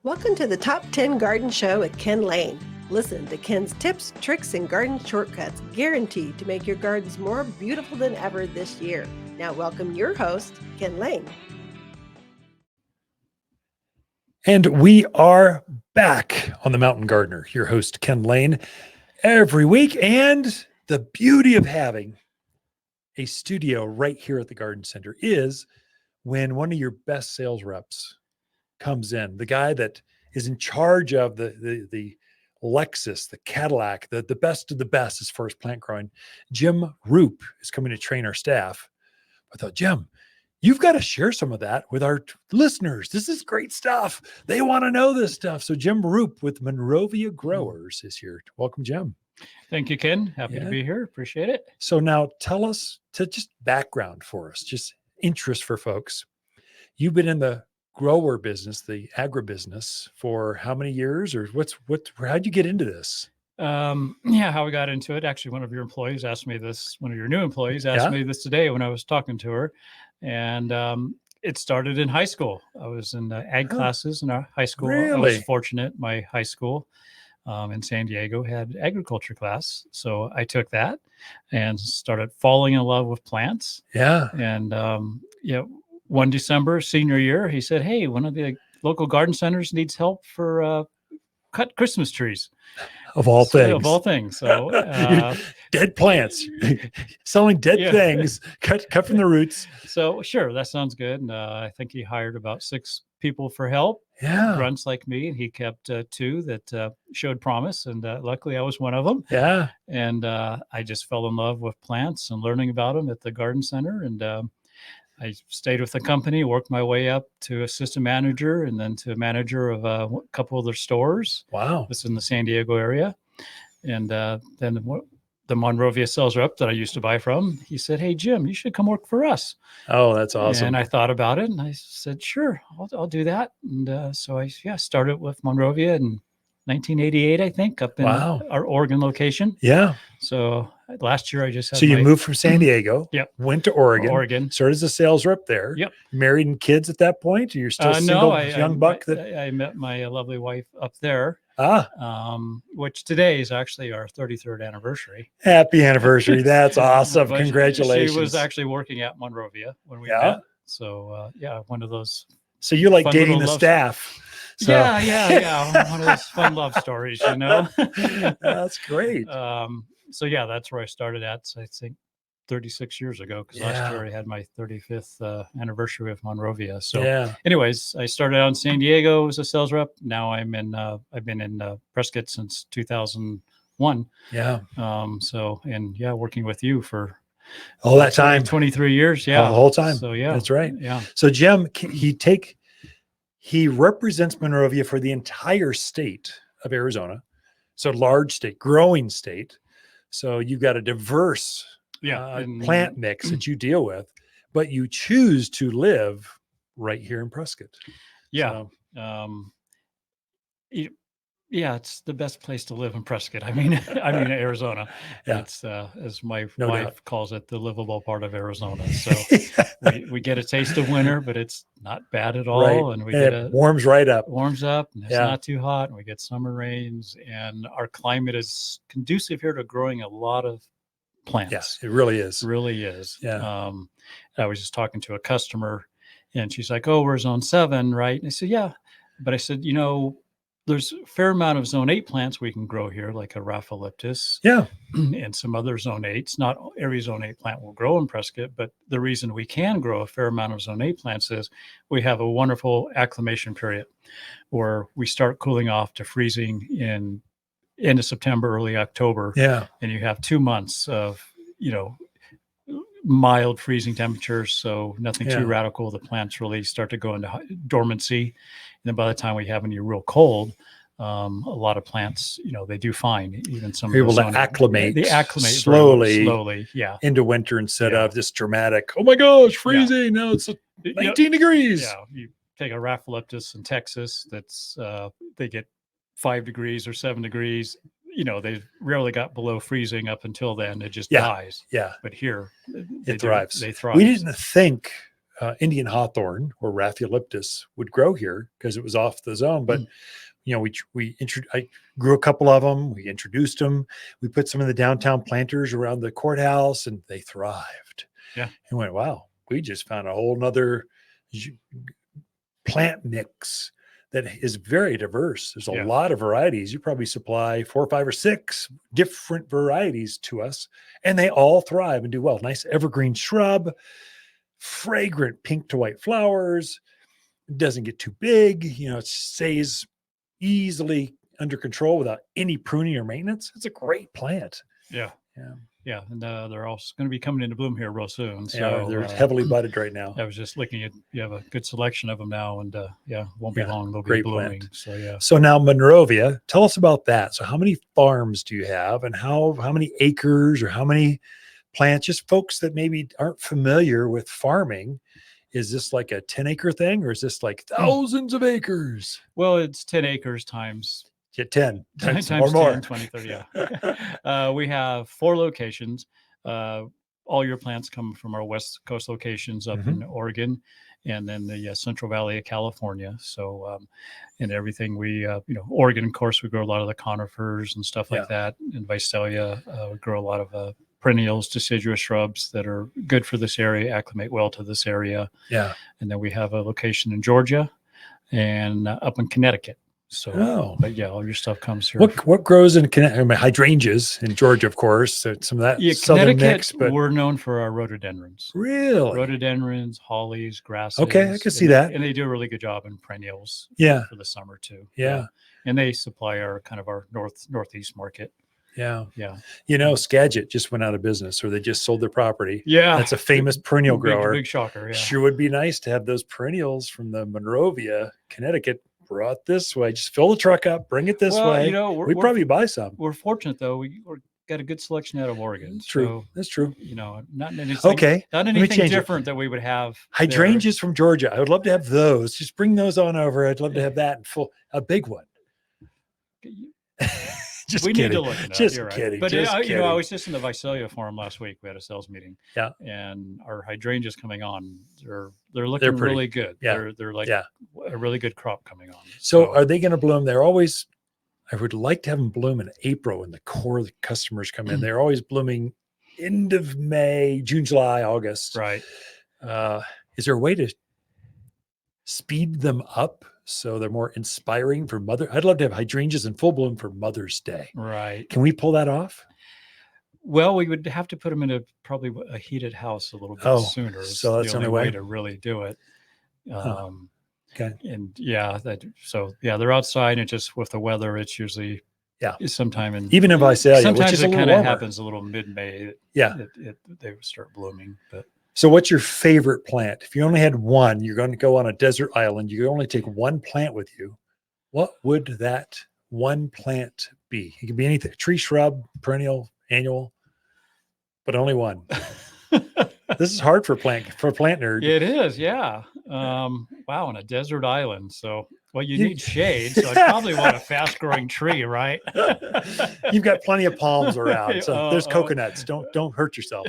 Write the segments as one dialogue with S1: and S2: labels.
S1: Welcome to the Top 10 Garden Show with Ken Lain. Listen to Ken's tips, tricks, and garden shortcuts guaranteed to make your gardens more beautiful than ever this year. Now welcome your host, Ken Lain.
S2: And we are back on The Mountain Gardener, your host, Ken Lain, every week. And the beauty of having a studio right here at the Garden Center is when one of your best sales reps comes in, the guy that is in charge of the Lexus, the Cadillac, the best of the best as far as plant growing. Jim Rupe is coming to train our staff. I thought, Jim, you've got to share some of that with our listeners. This is great stuff. They want to know this stuff. So Jim Rupe with Monrovia Growers is here. Welcome, Jim.
S3: Thank you, Ken. Happy to be here. Appreciate it.
S2: So now tell us, to just background for us, just interest for folks. You've been in the grower business, the agribusiness, for how many years, or how'd you get into this?
S3: How we got into it. Actually, one of your employees asked me this, one of your new employees asked me this today when I was talking to her. And it started in high school. I was in ag classes in our high school.
S2: Really?
S3: I was fortunate. My high school in San Diego had agriculture class. So I took that and started falling in love with plants.
S2: Yeah.
S3: And, one December, senior year, he said, hey, one of the local garden centers needs help for cut Christmas trees.
S2: Of all things.
S3: Of all things. So
S2: dead plants, selling dead things, cut from the roots.
S3: So sure, that sounds good. And I think he hired about 6 people for help.
S2: Yeah.
S3: Grunts like me. And he kept 2 that showed promise. And luckily I was one of them.
S2: Yeah.
S3: And I just fell in love with plants and learning about them at the garden center. And I stayed with the company, worked my way up to assistant manager and then to manager of a couple of their stores.
S2: Wow.
S3: This is in the San Diego area. And then the Monrovia sales rep that I used to buy from, he said, hey, Jim, you should come work for us.
S2: Oh, that's awesome.
S3: And I thought about it and I said, sure, I'll do that. And so I started with Monrovia in 1988, I think, up in our Oregon location.
S2: Yeah.
S3: So last year I just had
S2: So you moved from San Diego, went to Oregon, started as a sales rep there.
S3: Yep.
S2: Married and kids at that point? Or you're still single, young buck?
S3: I met my lovely wife up there. Which today is actually our 33rd anniversary.
S2: Happy anniversary. That's awesome. Congratulations.
S3: She was actually working at Monrovia when we met. So one of those.
S2: So you like dating the staff. So.
S3: Yeah. One of those fun love stories, you know.
S2: That's great.
S3: That's where I started at. So I think 36 years ago, because last year I had my 35th anniversary of Monrovia. So anyways, I started out in San Diego as a sales rep. Now I've been in Prescott since 2001.
S2: Yeah.
S3: Working with you for
S2: all that time,
S3: 23 years. Yeah.
S2: The whole time.
S3: So yeah,
S2: that's right.
S3: Yeah.
S2: So Jim, he represents Monrovia for the entire state of Arizona. So large state, growing state. So you've got a diverse plant mix that you deal with, but you choose to live right here in Prescott.
S3: Yeah. So, it's the best place to live in Prescott. I mean, Arizona. Yeah. It's as my wife calls it, the livable part of Arizona. So we get a taste of winter, but it's not bad at all.
S2: Right. And it warms right up.
S3: Warms up, and it's not too hot, and we get summer rains, and our climate is conducive here to growing a lot of plants.
S2: Yes, it really is.
S3: It really is.
S2: Yeah.
S3: I was just talking to a customer, and she's like, "Oh, we're zone 7, right?" And I said, "Yeah," but I said, there's a fair amount of zone 8 plants we can grow here, like a Rhaphileptus.
S2: Yeah.
S3: And some other zone 8s. Not every zone 8 plant will grow in Prescott, but the reason we can grow a fair amount of zone 8 plants is we have a wonderful acclimation period where we start cooling off to freezing in end of September, early October.
S2: Yeah.
S3: And you have 2 months of, mild freezing temperatures. So nothing too radical. The plants really start to go into dormancy. And then by the time we have any real cold, a lot of plants, they do fine. Even some
S2: able to acclimate.
S3: They acclimate
S2: slowly, into winter instead of this dramatic. Oh my gosh, freezing! No, it's 19 degrees.
S3: Yeah, you take a Rhaphileptus in Texas. That's they get 5 degrees or 7 degrees. They rarely got below freezing up until then. It just dies.
S2: Yeah,
S3: but here
S2: it thrives.
S3: They thrive.
S2: We didn't think Indian hawthorn or Rhaphioliptus would grow here because it was off the zone. But I grew a couple of them. We introduced them. We put some of the downtown planters around the courthouse, and they thrived.
S3: Yeah,
S2: and went, wow, we just found a whole nother plant mix that is very diverse. There's a lot of varieties. You probably supply 4, 5, or 6 different varieties to us, and they all thrive and do well. Nice evergreen shrub, fragrant pink to white flowers. It doesn't get too big. It stays easily under control without any pruning or maintenance. It's a great plant.
S3: Yeah, and they're also going to be coming into bloom here real soon. So
S2: they're heavily budded right now.
S3: I was just looking at, you have a good selection of them now, and won't be long. They'll be
S2: great
S3: blooming.
S2: Plant.
S3: So yeah.
S2: So now Monrovia, tell us about that. So how many farms do you have, and how many acres or how many plants? Just folks that maybe aren't familiar with farming. Is this like a 10-acre thing, or is this like thousands of acres?
S3: Well, it's 10 acres times
S2: 10
S3: times
S2: or more.
S3: 10, 20, 30. Yeah. We have 4 locations. All your plants come from our West Coast locations up in Oregon, and then the Central Valley of California. So, and everything Oregon, of course, we grow a lot of the conifers and stuff like that. In Visalia, we grow a lot of perennials, deciduous shrubs that are good for this area, acclimate well to this area.
S2: Yeah.
S3: And then we have a location in Georgia and up in Connecticut. So, but yeah, all your stuff comes here.
S2: What grows in Connecticut? I mean, hydrangeas in Georgia, of course. So some of that southern mix. But
S3: we're known for our rhododendrons.
S2: Really?
S3: Rhododendrons, hollies, grasses.
S2: Okay, I can see that.
S3: And they do a really good job in perennials.
S2: Yeah.
S3: For the summer too.
S2: Yeah.
S3: And they supply our northeast market.
S2: Yeah.
S3: Yeah.
S2: Skagit just went out of business, or they just sold their property.
S3: Yeah.
S2: That's a famous perennial grower.
S3: Big shocker. Yeah.
S2: Sure would be nice to have those perennials from the Monrovia, Connecticut, brought this way. Just fill the truck up, bring it this way. We'd probably buy some.
S3: We're fortunate though. We've got a good selection out of Oregon.
S2: That's true.
S3: So,
S2: that's true.
S3: Not anything. Not anything different that we would have.
S2: Hydrangeas from Georgia. I would love to have those. Just bring those on over. I'd love to have that in a big one.
S3: We need to look at that.
S2: Just
S3: You're right.
S2: kidding.
S3: But
S2: kidding.
S3: I was just in the Visalia Forum last week. We had a sales meeting.
S2: Yeah.
S3: And our hydrangeas coming on, they're looking really good.
S2: Yeah.
S3: They're like a really good crop coming on.
S2: So are they going to bloom? I would like to have them bloom in April when the core customers come in. They're always blooming end of May, June, July, August.
S3: Right.
S2: Is there a way to speed them up so they're more inspiring for I'd love to have hydrangeas in full bloom for Mother's Day.
S3: Right.
S2: Can we pull that off?
S3: Well, we would have to put them in probably a heated house a little bit sooner.
S2: So that's the only way
S3: to really do it.
S2: Okay.
S3: And they're outside, and just with the weather, it's usually sometime in
S2: even if I say
S3: sometimes
S2: which is
S3: it kind of happens a little mid-May. They would start blooming. But
S2: so what's your favorite plant? If you only had one, you're going to go on a desert island, you only take one plant with you. What would that one plant be? It could be anything: tree, shrub, perennial, annual, but only one. This is hard for plant nerd.
S3: It is, yeah. Wow, on a desert island. So, you need shade. So I probably want a fast-growing tree, right?
S2: You've got plenty of palms around, so there's coconuts. Don't hurt yourself.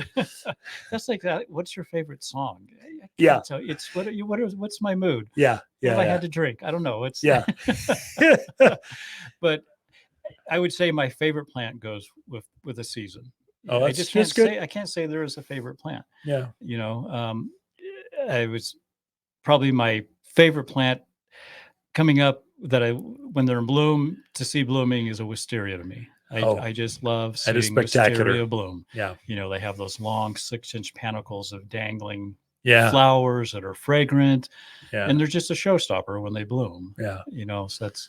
S3: That's like that. What's your favorite song? So it's what's my mood?
S2: Yeah.
S3: If I had to drink, I don't know. It's But I would say my favorite plant goes with a season.
S2: Oh,
S3: I just can't say there is a favorite plant.
S2: Yeah.
S3: I was probably my favorite plant coming up when they're in bloom to see blooming is a wisteria to me. I just love seeing wisteria bloom.
S2: Yeah.
S3: They have those long 6-inch panicles of dangling
S2: flowers
S3: that are fragrant.
S2: Yeah.
S3: And they're just a showstopper when they bloom.
S2: Yeah.
S3: So that's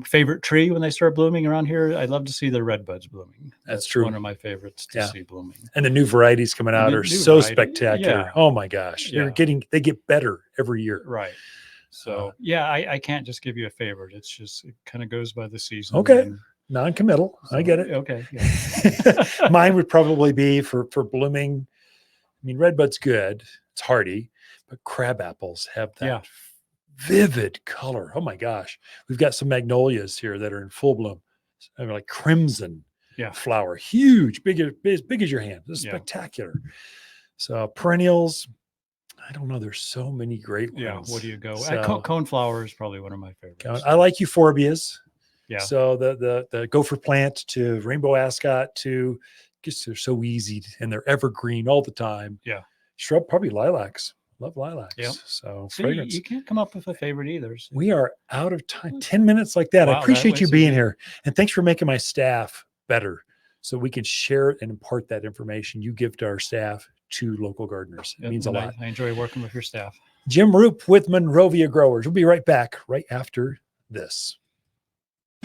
S3: favorite tree when they start blooming around here. I'd love to see the redbuds blooming. That's
S2: true.
S3: One of my favorites to see blooming.
S2: And the new varieties coming out are so spectacular. Yeah. Oh my gosh. They get better every year.
S3: Right. So I can't just give you a favorite. It's just, it kind of goes by the season.
S2: Okay. Non-committal. So, I get it.
S3: Okay. Yeah.
S2: Mine would probably be for blooming. I mean, redbud's good. It's hardy, but crabapples have that vivid color. Oh my gosh. We've got some magnolias here that are in full bloom. I mean, like crimson flower, huge, big as your hand. This is spectacular. So perennials, I don't know. There's so many great ones.
S3: Yeah. Where do you go?
S2: So,
S3: Coneflower is probably one of my favorites.
S2: I like euphorbias.
S3: Yeah.
S2: So the gopher plant to rainbow ascot to, just they're so easy and they're evergreen all the time.
S3: Yeah.
S2: Shrub, probably lilacs. Love lilacs.
S3: Yep.
S2: So
S3: See,
S2: fragrance.
S3: you can't come up with a favorite either. So.
S2: We are out of time. 10 minutes like that.
S3: Wow,
S2: I appreciate
S3: that
S2: you
S3: was
S2: being
S3: easy.
S2: here. And thanks for making my staff better so we can share and impart that information you give to our staff to local gardeners. It means a lot.
S3: I enjoy working with your staff.
S2: Jim Rupe with Monrovia Growers. We'll be right back right after this.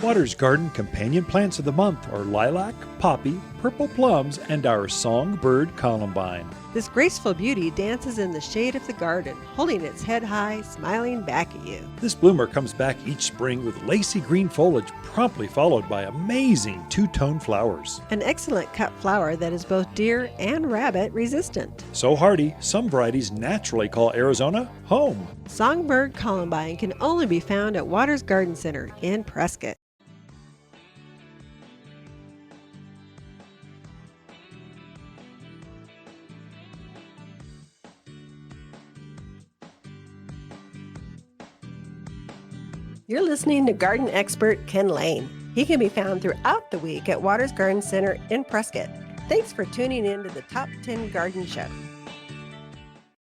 S2: Waters Garden companion plants of the month are lilac, poppy, purple plums, and our songbird columbine.
S1: This graceful beauty dances in the shade of the garden, holding its head high, smiling back at you.
S2: This bloomer comes back each spring with lacy green foliage, promptly followed by amazing two-tone flowers.
S1: An excellent cut flower that is both deer and rabbit resistant.
S2: So hardy, some varieties naturally call Arizona home.
S1: Songbird columbine can only be found at Waters Garden Center in Prescott. You're listening to garden expert Ken Lain. He can be found throughout the week at Waters Garden Center in Prescott. Thanks for tuning in to the Top 10 Garden Show.